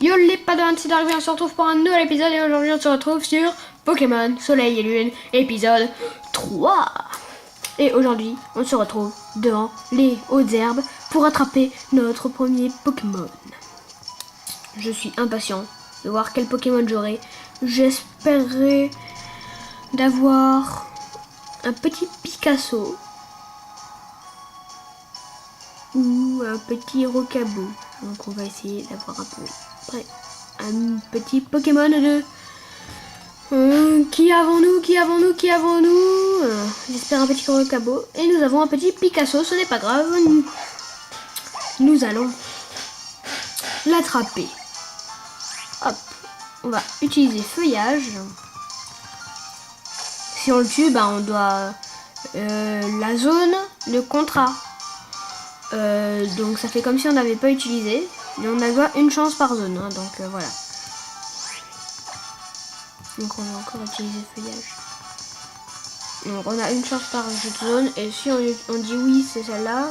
Yo les padans, c'est arrivé, on se retrouve pour un nouvel épisode et aujourd'hui on se retrouve sur Pokémon Soleil et Lune, épisode 3. Et aujourd'hui, on se retrouve devant les hautes herbes pour attraper notre premier Pokémon. Je suis impatient de voir quel Pokémon j'aurai. J'espérerais d'avoir un petit Picasso ou un petit Rocabo. Donc on va essayer d'avoir un peu près un petit Pokémon de... Qui avons-nous J'espère un petit Rocabo. Et nous avons un petit Picasso, ce n'est pas grave. Nous allons l'attraper. Hop, on va utiliser feuillage. Si on le tue, on doit la zone de contrat. Donc ça fait comme si on n'avait pas utilisé. Mais on a une chance par zone. Hein, donc voilà. Donc on va encore utiliser feuillage. Donc on a une chance par zone. Et si on dit oui, c'est celle-là,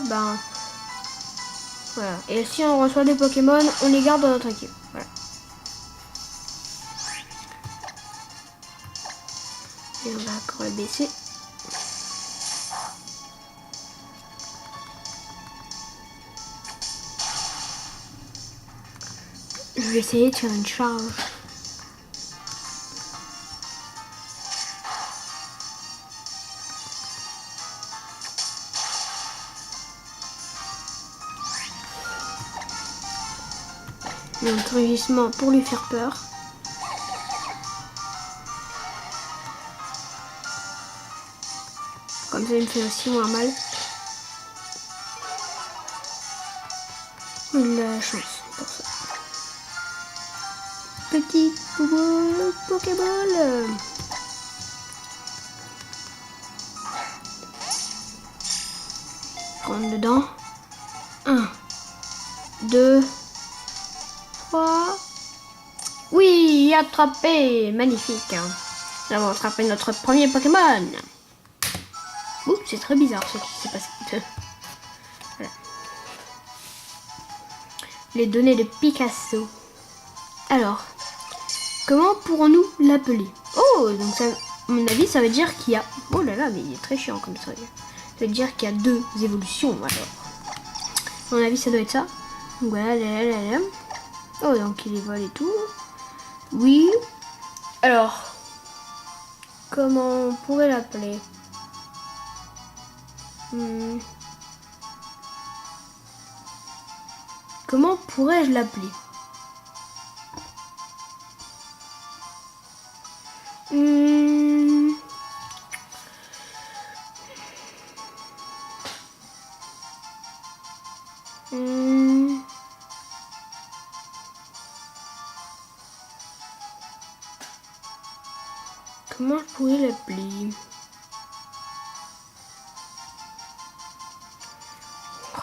voilà. Et si on reçoit des Pokémon, on les garde dans notre équipe. Voilà. Et on va encore le baisser. Je vais essayer de faire une charge. Un rugissement pour lui faire peur. Comme ça, il me fait aussi moins mal. Il a la chance pour ça. Petit Pokéball. Rentre dedans. 1, 2, 3. Oui, attrapé. Magnifique. Nous avons attrapé notre premier Pokémon. Ouh, c'est très bizarre ce qui s'est passé. Voilà. Les données de Picasso. Alors, comment pourrons-nous l'appeler? Oh, donc ça, à mon avis, ça veut dire qu'il y a... Oh là là, mais il est très chiant comme ça. Ça veut dire qu'il y a 2 évolutions, alors. À mon avis, ça doit être ça. Voilà, là. Oh, donc il les vole et tout. Oui. Alors, comment on pourrait l'appeler? Comment pourrais-je l'appeler? Comment je pourrais l'appeler?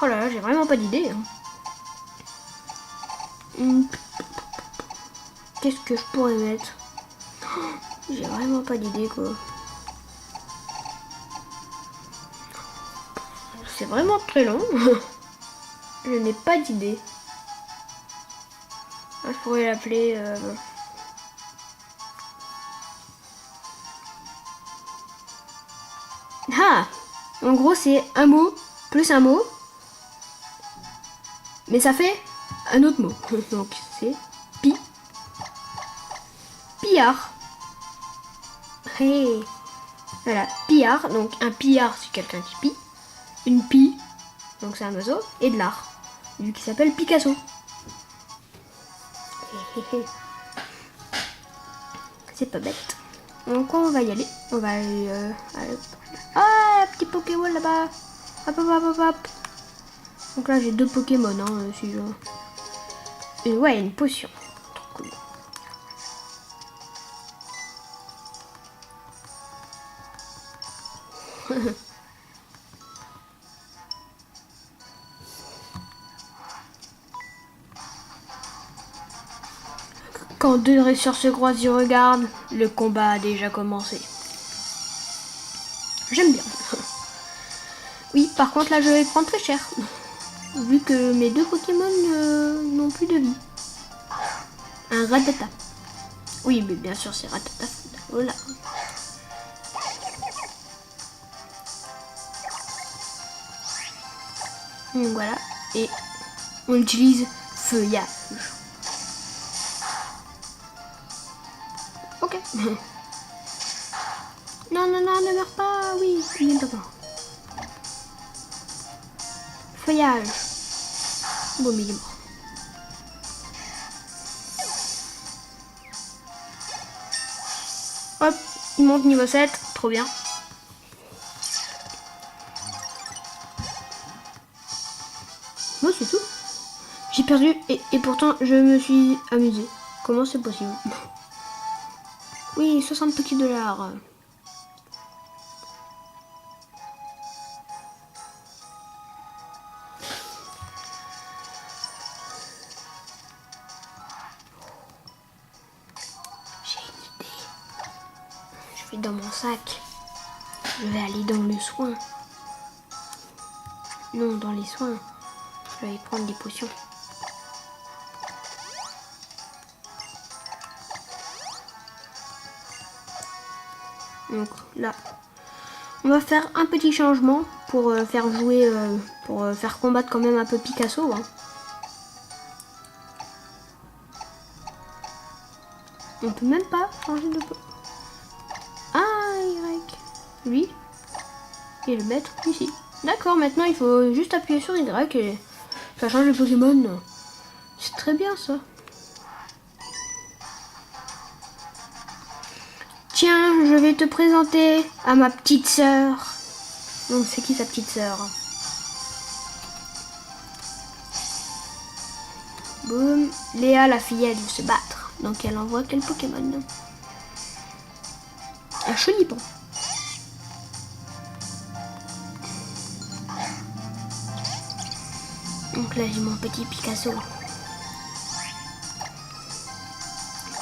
Oh là là, j'ai vraiment pas d'idée. Qu'est-ce que je pourrais mettre? J'ai vraiment pas d'idée quoi. C'est vraiment très long. Je n'ai pas d'idée. Je pourrais l'appeler... Ah! En gros c'est un mot plus un mot. Mais ça fait un autre mot. Donc c'est pillard. Hey. Voilà, pillard. Donc un pillard c'est quelqu'un qui pille. Une pie, donc c'est un oiseau. Et de l'art, vu qu'il s'appelle Picasso. C'est pas bête. Donc on va y aller. On va aller... Ah, petit Pokémon là-bas. Hop. Donc là j'ai 2 Pokémon, hein, si je... Et ouais, une potion. Trop cool. Quand 2 dresseurs se croisent et regardent, le combat a déjà commencé. J'aime bien. Oui, par contre là je vais prendre très cher. Vu que mes 2 Pokémon n'ont plus de vie. Un ratata. Oui, mais bien sûr, c'est ratata. Voilà. Donc voilà. Et on utilise feuillage. Ok. Non, non, non, ne meurs pas. Oui, il est d'accord. Feuillage. Bon, mais il est mort. Hop, il monte niveau 7. Trop bien. Moi, c'est tout. J'ai perdu et pourtant, je me suis amusée. Comment c'est possible? Oui, 60 petits dollars. J'ai une idée. Je vais dans mon sac. Je vais aller dans le soin. Non, dans les soins. Je vais prendre des potions. Donc là, on va faire un petit changement pour faire jouer, pour faire combattre quand même un peu Picasso. Hein. On peut même pas changer de... Ah, Y. Lui. Et le mettre ici. D'accord, maintenant il faut juste appuyer sur Y et ça change le Pokémon. C'est très bien ça. Tiens, je vais te présenter à ma petite sœur. Donc c'est qui sa petite sœur? Boum. Léa, la fillette, veut se battre. Donc elle envoie quel Pokémon? Un Chenipan. Donc là j'ai mon petit Picasso.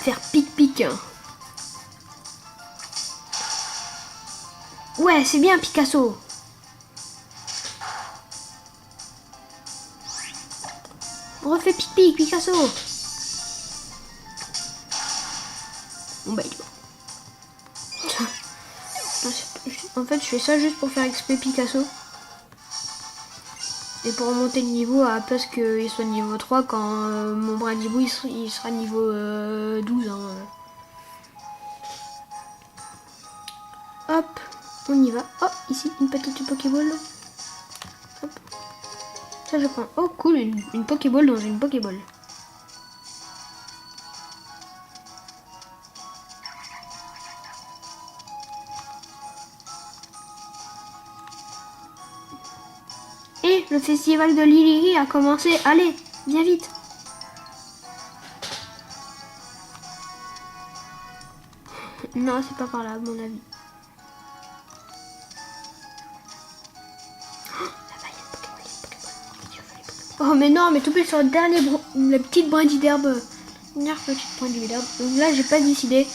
Faire pic-pic. Ouais, c'est bien Picasso. Refais pic-pic, Picasso. Bon bah il est mort. En fait, je fais ça juste pour faire exprès Picasso. Et pour remonter le niveau à parce qu'il soit niveau 3 quand mon Brindibou il sera niveau 12. Hein. Hop, on y va. Oh, ici, une petite Pokéball. Hop. Ça, je prends. Oh, cool, une Pokéball dans une Pokéball. Et le festival de Lilia a commencé. Allez, viens vite. Non, c'est pas par là, à mon avis. Oh mais non, mais tout pile sur le dernier, la petite brindille d'herbe. Dernière petite brindille d'herbe. Donc là, j'ai pas décidé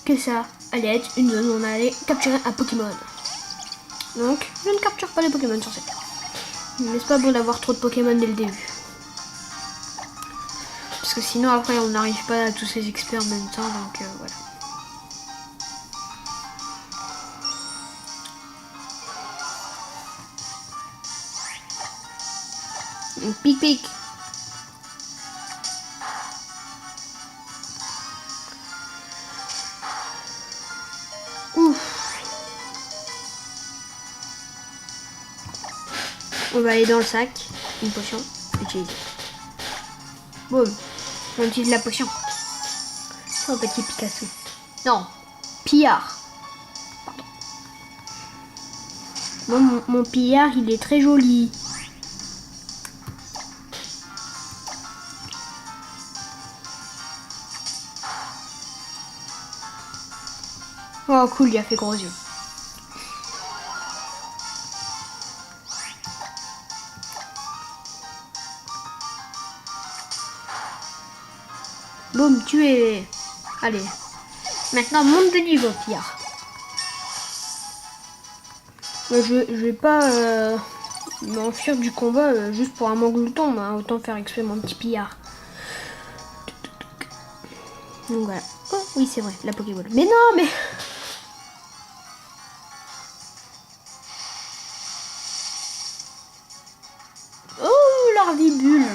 que ça allait être une zone où on allait capturer un Pokémon. Donc, je ne capture pas les Pokémon sur cette terre. Mais c'est pas bon d'avoir trop de Pokémon dès le début. Parce que sinon, après, on n'arrive pas à tous ces experts en même temps, donc voilà. Donc, pic-pic. Ouf. On va aller dans le sac. Une potion. Utiliser. Boum. On utilise la potion. Oh, petit Picasso. Non. Pillard. Pardon. Bon, mon pillard, il est très joli. Oh cool, il a fait gros yeux. Boum, tué. Allez. Maintenant, monte de niveau, Pierre. Je vais pas m'enfuir du combat juste pour un manque de temps. Autant faire exprès mon petit pillard. Donc voilà. Oh oui, c'est vrai, la Pokéball. Mais non, mais... Oh, l'Ardibule.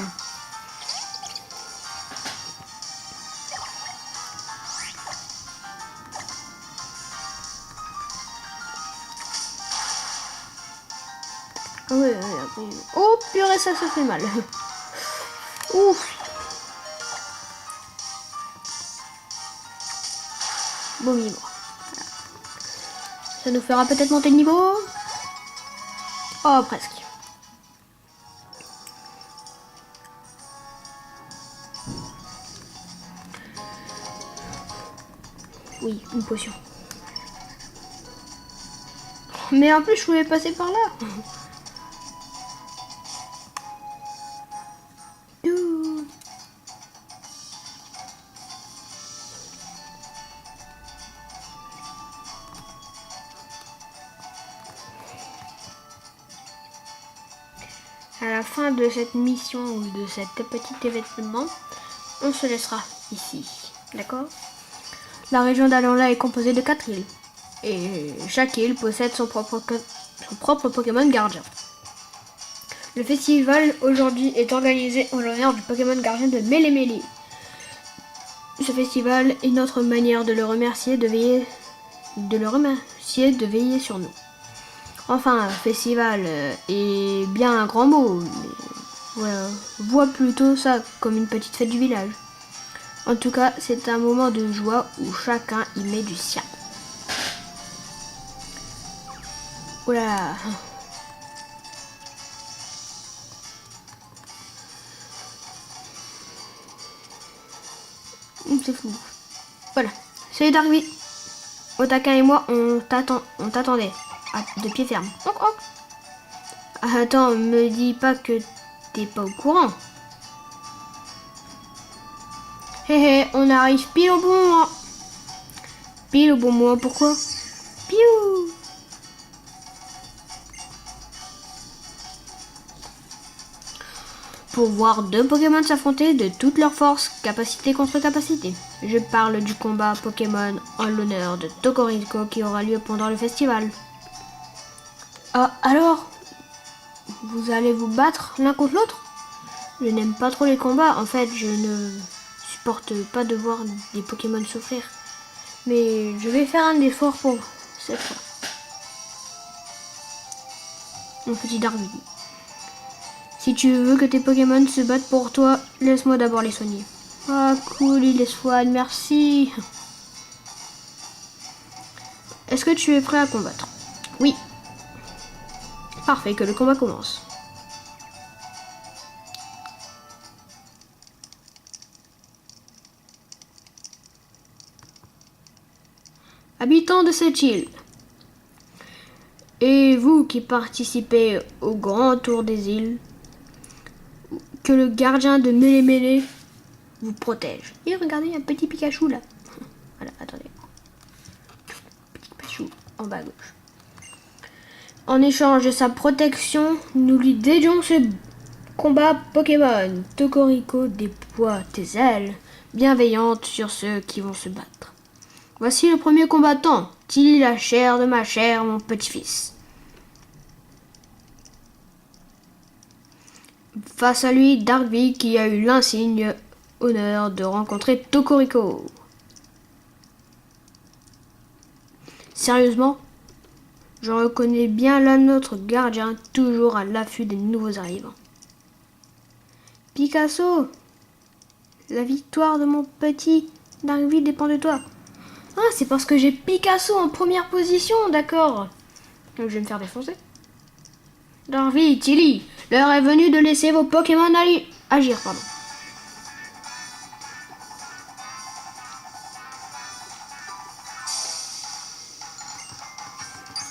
Ah ouais, après... Oh purée, ça se fait mal. Ouf. Bon niveau. Ça nous fera peut-être monter le niveau. Oh, presque. Oui, une potion. Mais en plus, je pouvais passer par là. À la fin de cette mission ou de cet petit événement, on se laissera ici. D'accord? La région d'Alonla est composée de 4 îles. Et chaque île possède son propre Pokémon gardien. Le festival aujourd'hui est organisé en l'honneur du Pokémon gardien de Mélémélé. Ce festival est notre manière de le remercier de veiller sur nous. Enfin, festival est bien un grand mot, mais voilà, vois plutôt ça comme une petite fête du village. En tout cas, c'est un moment de joie où chacun y met du sien. Voilà. C'est fou. Voilà. Salut Darby. Otaka et moi, on t'attendait. De pied ferme. Oh, oh. Attends, me dis pas que t'es pas au courant. Hé hé, on arrive pile au bon moment. Pile au bon moment, pourquoi? Piou. Pour voir deux Pokémon s'affronter de toutes leurs forces, capacité contre capacité. Je parle du combat Pokémon en l'honneur de Tokoriko qui aura lieu pendant le festival. Ah, alors? Vous allez vous battre l'un contre l'autre? Je n'aime pas trop les combats, en fait, je ne supporte pas de voir des Pokémon souffrir. Mais je vais faire un effort pour cette fois. Mon petit Darwin. Si tu veux que tes Pokémon se battent pour toi, laisse-moi d'abord les soigner. Ah cool, il les soigne, merci. Est-ce que tu es prêt à combattre? Oui. Parfait, que le combat commence. Habitants de cette île, et vous qui participez au grand tour des îles, que le gardien de Mélémélé vous protège. Et regardez, il y a un petit Pikachu là. Voilà, attendez. Petit Pikachu en bas à gauche. En échange de sa protection, nous lui dédions ce combat Pokémon. Tokoriko déploie tes ailes bienveillantes sur ceux qui vont se battre. Voici le premier combattant, Tilly la chair de ma chair, mon petit-fils. Face à lui, Darby qui a eu l'insigne honneur de rencontrer Tokoriko. Sérieusement, je reconnais bien là notre gardien, toujours à l'affût des nouveaux arrivants. Picasso, la victoire de mon petit Darby dépend de toi. Ah, c'est parce que j'ai Picasso en première position, d'accord. Donc je vais me faire défoncer. Darby, Tilly, l'heure est venue de laisser vos Pokémon agir, pardon.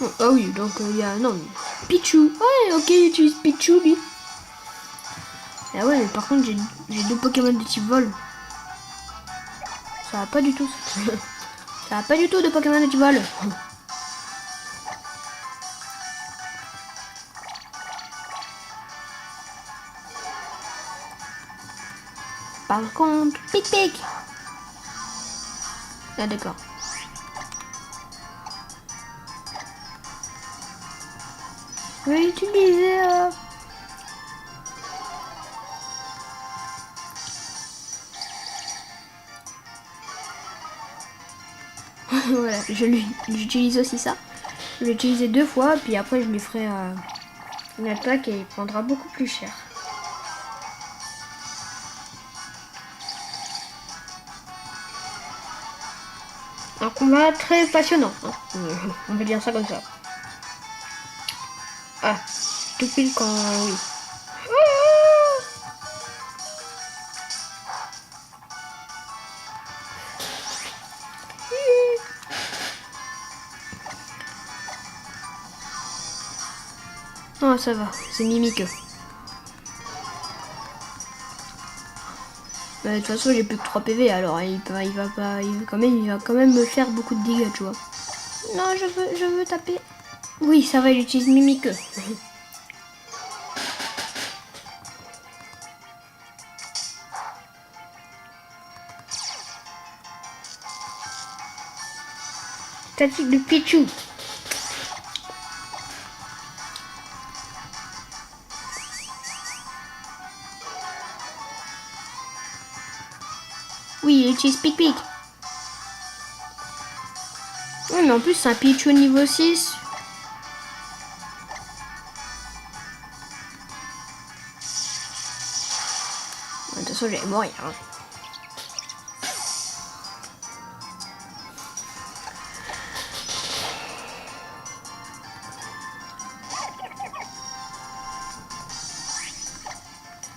Oh, ah oui, donc il y a... Non, Pichu. Ouais, ok, il utilise Pichu, lui. Ah ouais, mais par contre, j'ai deux Pokémon de type vol. Ça va pas du tout. Ça va pas du tout de Pokémon de type vol. Par contre, pic-pic. Ah d'accord. Je vais utiliser... voilà, j'utilise aussi ça. Je vais l'utiliser 2 fois, puis après je lui ferai une attaque et il prendra beaucoup plus cher. Un combat très passionnant, hein. On va dire ça comme ça. Ah, tout pile quand... oui. Ah, ça va, c'est Mimique. De toute façon, j'ai plus que 3 PV, alors il va quand même me faire beaucoup de dégâts, tu vois. Non, je veux taper. Oui, ça va, il utilise Mimique. Tactique de Pichu. Oui, il utilise Pic-Pic. Oui, mais en plus, c'est un Pichu niveau 6. De toute façon, j'allais mourir. Hein.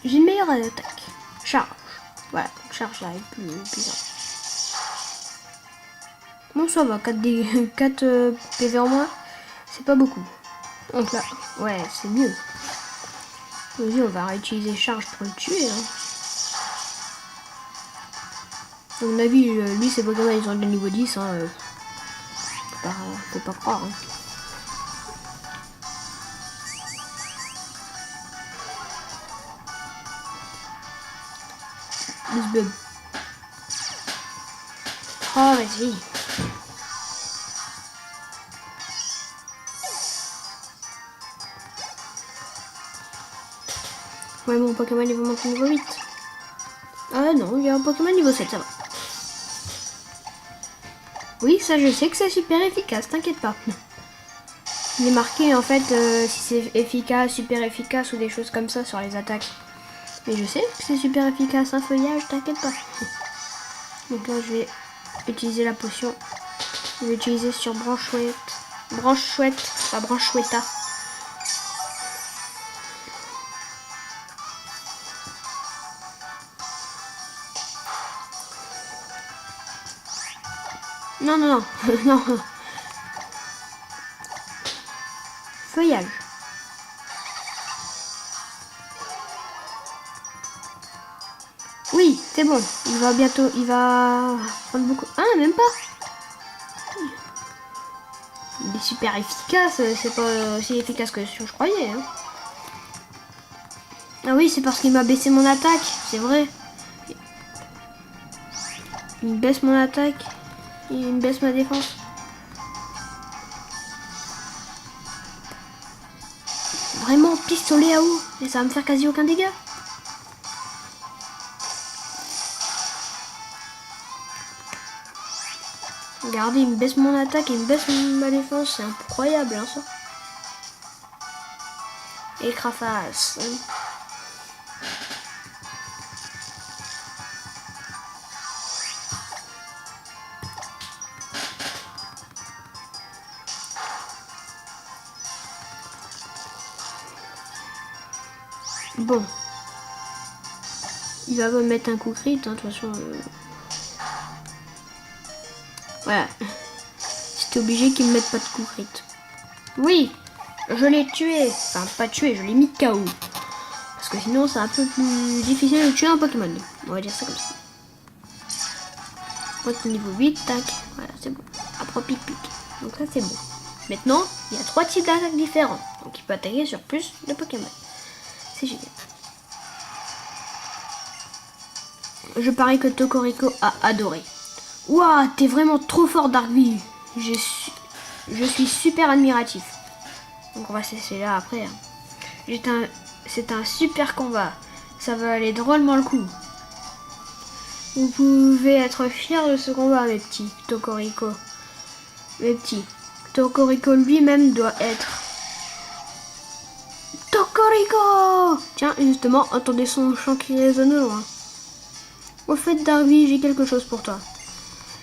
J'ai une meilleure attaque. Charge. Voilà, charge là est plus bizarre. Bon, ça va, 4 PV en moins, c'est pas beaucoup. Donc là, ouais, c'est mieux. Vas-y, on va réutiliser charge pour le tuer. Hein. À mon avis, lui, ses Pokémon, ils ont le niveau 10. Hein, faut pas croire. Hein. Bub. Oh, vas-y. Ouais, mon Pokémon, il va monter niveau 8. Ah non, il y a un Pokémon niveau 7, ça va. Oui, ça, je sais que c'est super efficace, t'inquiète pas. Il est marqué, en fait, si c'est efficace, super efficace ou des choses comme ça sur les attaques. Mais je sais que c'est super efficace, un feuillage, t'inquiète pas. Donc là, je vais utiliser la potion. Je vais utiliser sur branche chouette. Branche chouette, pas branche chouetta. Non, non, non. non. Feuillage. Oui, c'est bon. Il va bientôt, il va prendre beaucoup. Ah, même pas. Il est super efficace. C'est pas aussi efficace que je croyais. Hein. Ah oui, c'est parce qu'il m'a baissé mon attaque. C'est vrai. Il me baisse mon attaque. Il me baisse ma défense. Vraiment, pistolet à eau. Et ça va me faire quasi aucun dégât. Regardez, il me baisse mon attaque et il me baisse ma défense. C'est incroyable, hein, ça. Écraface. Bon. Il va me mettre un coup crit, hein, de toute façon. Voilà. C'était obligé qu'il me mette pas de coup crit. Oui, je l'ai tué. Enfin, pas tué, je l'ai mis KO. Parce que sinon, c'est un peu plus difficile de tuer un Pokémon. On va dire ça comme ça. Pote niveau 8, tac. Voilà, c'est bon. Après, pic-pic. Donc ça, c'est bon. Maintenant, il y a 3 types d'attaques différents. Donc il peut attaquer sur plus de Pokémon. C'est génial. Je parie que Tocorico a adoré. Ouah, t'es vraiment trop fort, Darkvi. Je suis super admiratif. Donc on va cesser là après. Hein. C'est un super combat. Ça va aller drôlement le coup. Vous pouvez être fiers de ce combat, mes petits Tokoriko. Mes petits. Tokoriko lui-même doit être. Tokoriko! Tiens, justement, entendez son chant qui résonne au loin. Au fait, Darby, j'ai quelque chose pour toi.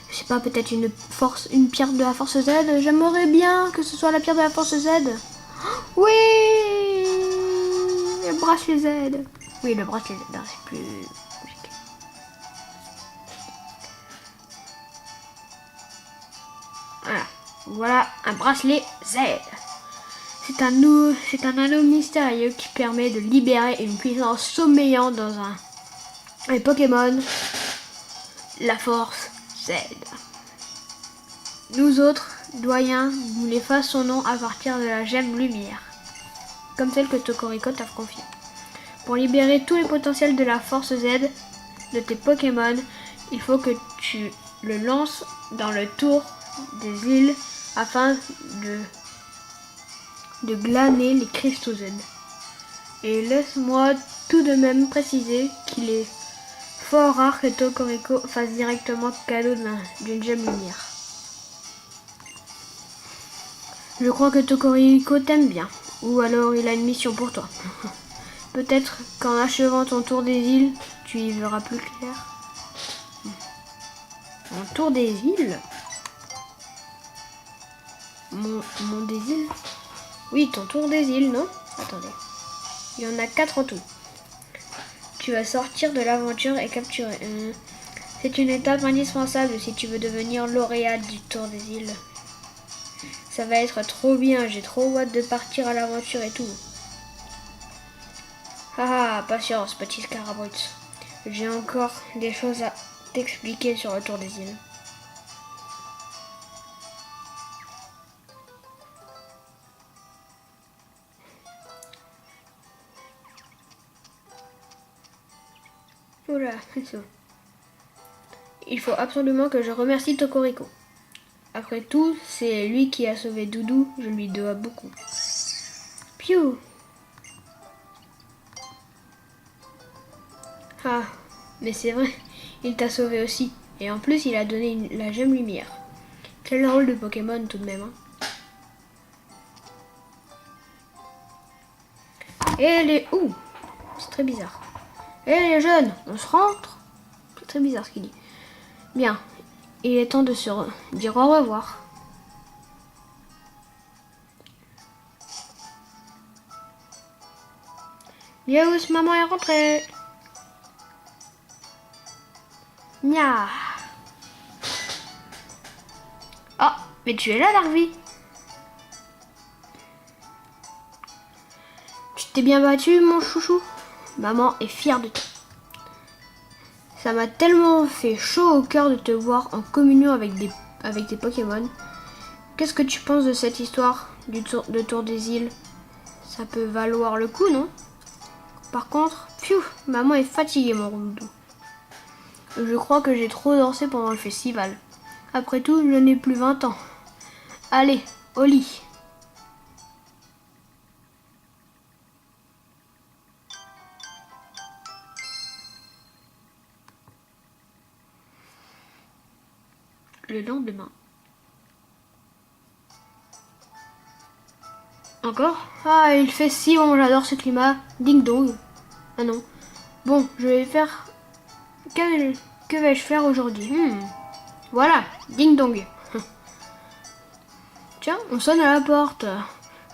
Je sais pas, peut-être une pierre de la force Z. J'aimerais bien que ce soit la pierre de la force Z. Oui! Le bracelet Z. Oui, le bracelet Z, c'est plus logique. Voilà un bracelet Z. C'est un anneau mystérieux qui permet de libérer une puissance sommeillante dans un Pokémon. La force Z. Nous autres, doyens, nous les façonnons à partir de la gemme lumière, comme celle que Tokoriko t'a confiée. Pour libérer tous les potentiels de la force Z de tes Pokémon, il faut que tu le lances dans le tour des îles afin de glaner les cristaux Z. Et laisse-moi tout de même préciser qu'il est fort rare que Tokoriko fasse directement cadeau d'une gemme lumière. Je crois que Tokoriko t'aime bien, ou alors il a une mission pour toi. Peut-être qu'en achevant ton tour des îles, tu y verras plus clair. Mon tour des îles? Mon des îles? Oui, ton tour des îles, non? Attendez. Il y en a 4 en tout. Tu vas sortir de l'aventure et capturer. C'est une étape indispensable si tu veux devenir lauréat du tour des îles. Ça va être trop bien, j'ai trop hâte de partir à l'aventure et tout. Haha, patience, petit Scarabrut. J'ai encore des choses à t'expliquer sur le tour des îles. Oula, c'est ça. Il faut absolument que je remercie Tokoriko. Après tout, c'est lui qui a sauvé Doudou, je lui dois beaucoup. Piou! Ah, mais c'est vrai, il t'a sauvé aussi. Et en plus, il a donné la gemme lumière. Quel rôle de Pokémon tout de même, hein. Et les... Ouh, c'est très bizarre. Et les jeunes, on se rentre? C'est très bizarre ce qu'il dit. Bien, il est temps de se dire au revoir. Miaous, maman est rentrée. Nya. Oh, mais tu es là, Darby. Tu t'es bien battu, mon chouchou. Maman est fière de toi. Ça m'a tellement fait chaud au cœur de te voir en communion avec tes Pokémon. Qu'est-ce que tu penses de cette histoire de Tour des îles? Ça peut valoir le coup, non? Par contre, maman est fatiguée, mon Roudou. Je crois que j'ai trop dansé pendant le festival. Après tout, je n'ai plus 20 ans. Allez, au lit. Le lendemain. Encore? Ah, il fait si bon, j'adore ce climat. Ding dong. Ah non. Bon, je vais faire... Que vais-je faire aujourd'hui? Voilà, ding dong. Tiens, on sonne à la porte.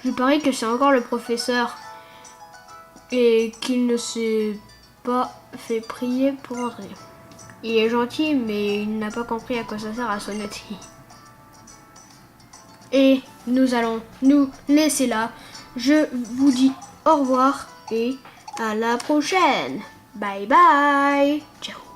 Je parie que c'est encore le professeur. Et qu'il ne s'est pas fait prier pour entrer. Il est gentil, mais il n'a pas compris à quoi ça sert à sonner. Et nous allons nous laisser là. Je vous dis au revoir et à la prochaine. Bye bye. Ciao.